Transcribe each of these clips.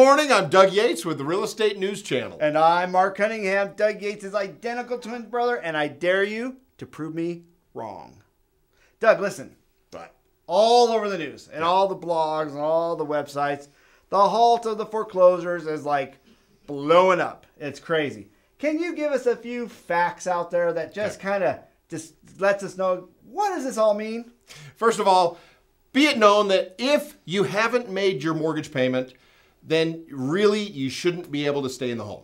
morning. I'm Doug Yates with the Real Estate News Channel. And I'm Mark Cunningham, Doug Yates' identical twin brother, and I dare you to prove me wrong. Doug, listen. But all over the news and all the blogs and all the websites, the halt of the foreclosures is like blowing up. It's crazy. Can you give us a few facts out there that just kind of just lets us know, what does this all mean? First of all, be it known that if you haven't made your mortgage payment, then really you shouldn't be able to stay in the home.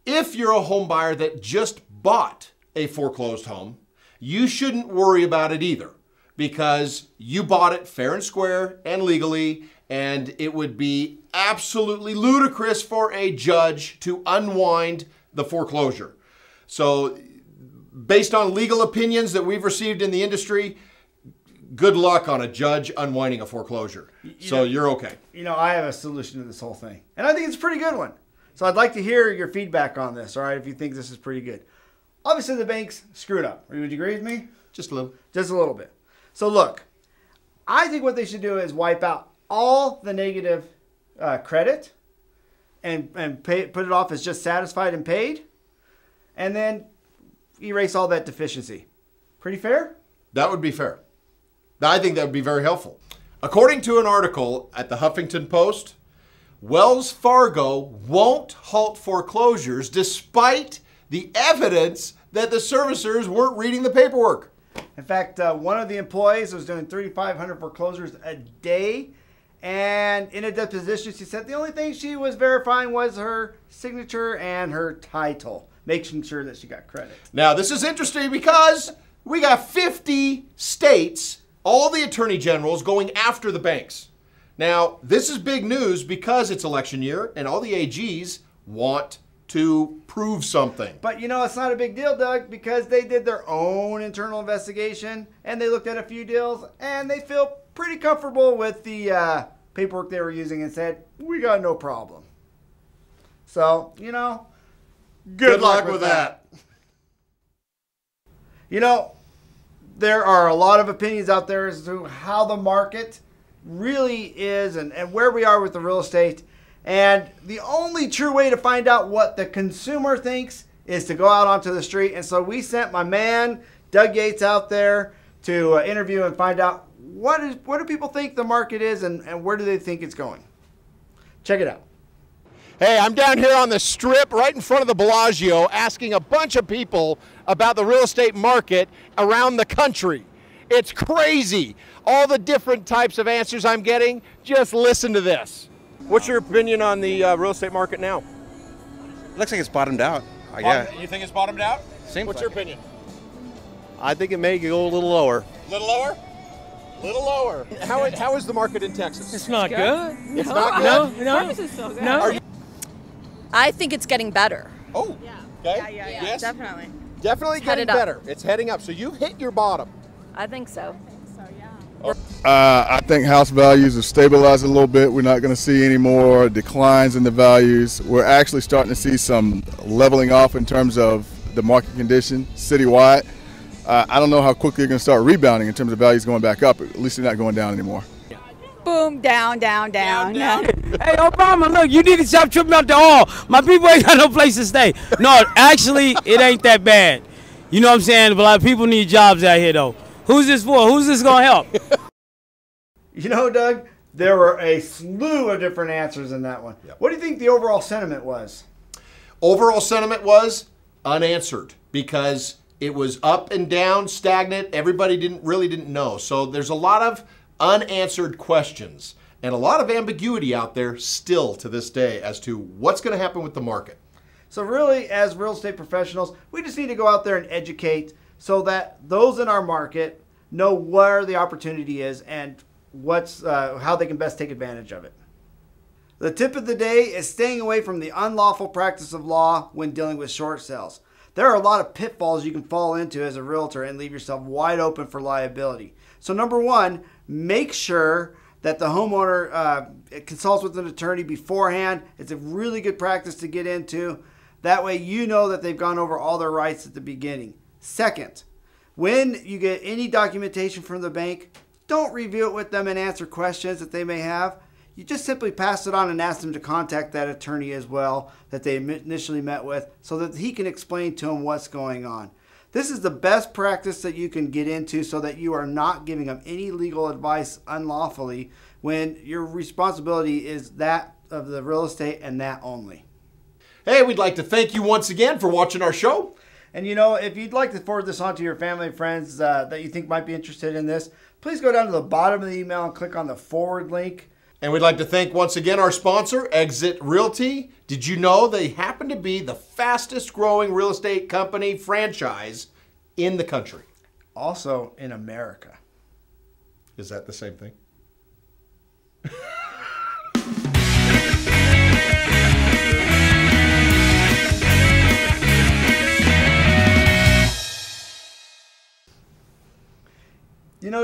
If you're a home buyer that just bought a foreclosed home, you shouldn't worry about it either, because you bought it fair and square and legally, and it would be absolutely ludicrous for a judge to unwind the foreclosure. So based on legal opinions that we've received in the industry, good luck on a judge unwinding a foreclosure. You're okay. You know, I have a solution to this whole thing, and I think it's a pretty good one. So I'd like to hear your feedback on this, all right, if you think this is pretty good. Obviously, the banks screwed up. Would you agree with me? Just a little. Just a little bit. So look, I think what they should do is wipe out all the negative credit and put it off as just satisfied and paid, and then erase all that deficiency. Pretty fair? That would be fair. I think that would be very helpful. According to an article at the Huffington Post, Wells Fargo won't halt foreclosures despite the evidence that the servicers weren't reading the paperwork. In fact, one of the employees was doing 3,500 foreclosures a day, and in a deposition, she said the only thing she was verifying was her signature and her title, making sure that she got credit. Now, this is interesting because we got 50 states, all the attorney generals going after the banks. Now, this is big news because it's election year and all the AGs want to prove something. But you know, it's not a big deal, Doug, because they did their own internal investigation and they looked at a few deals and they feel pretty comfortable with the paperwork they were using and said, we got no problem. So, you know, good luck with that. You know, there are a lot of opinions out there as to how the market really is and where we are with the real estate. And the only true way to find out what the consumer thinks is to go out onto the street. And so we sent my man, Doug Yates, out there to interview and find out what do people think the market is and where do they think it's going. Check it out. Hey, I'm down here on the strip right in front of the Bellagio asking a bunch of people about the real estate market around the country. It's crazy. All the different types of answers I'm getting. Just listen to this. What's your opinion on the real estate market now? Looks like it's bottomed out. Yeah. You think it's bottomed out? What's your opinion? I think it may go a little lower. Little lower? Little lower. How is the market in Texas? It's not good. It's not good? No. Texas is so good. No. I think it's getting better. Oh, Yeah. okay. Yeah, Yes? definitely. Definitely getting headed up. better. It's heading up. So you've hit your bottom. I think so. I think house values have stabilized a little bit. We're not going to see any more declines in the values. We're actually starting to see some leveling off in terms of the market condition citywide. I don't know how quickly they're going to start rebounding in terms of values going back up. At least they're not going down anymore. Boom, down. Hey, Obama, look, you need to stop tripping out the all. My people ain't got no place to stay. No, actually, it ain't that bad. You know what I'm saying? But a lot of people need jobs out here, though. Who's this for? Who's this going to help? You know, Doug, there were a slew of different answers in that one. Yep. What do you think the overall sentiment was? Overall sentiment was unanswered because it was up and down, stagnant. Everybody really didn't know. So there's a lot of unanswered questions and a lot of ambiguity out there still to this day as to what's going to happen with the market. So really, as real estate professionals, we just need to go out there and educate so that those in our market know where the opportunity is and how they can best take advantage of it. The tip of the day is staying away from the unlawful practice of law when dealing with short sales. There are a lot of pitfalls you can fall into as a realtor and leave yourself wide open for liability. So number one, make sure that the homeowner consults with an attorney beforehand. It's a really good practice to get into. That way you know that they've gone over all their rights at the beginning. Second, when you get any documentation from the bank, don't review it with them and answer questions that they may have. you just simply pass it on and ask them to contact that attorney as well that they initially met with so that he can explain to them what's going on. This is the best practice that you can get into so that you are not giving them any legal advice unlawfully when your responsibility is that of the real estate and that only. Hey, we'd like to thank you once again for watching our show. And if you'd like to forward this on to your family and friends that you think might be interested in this, please go down to the bottom of the email and click on the forward link. And we'd like to thank once again our sponsor, Exit Realty. Did you know they happen to be the fastest growing real estate company franchise in the country? Also in America. Is that the same thing?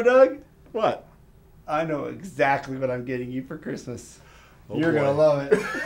Doug? What? I know exactly what I'm getting you for Christmas. Oh, You're boy. going to love it.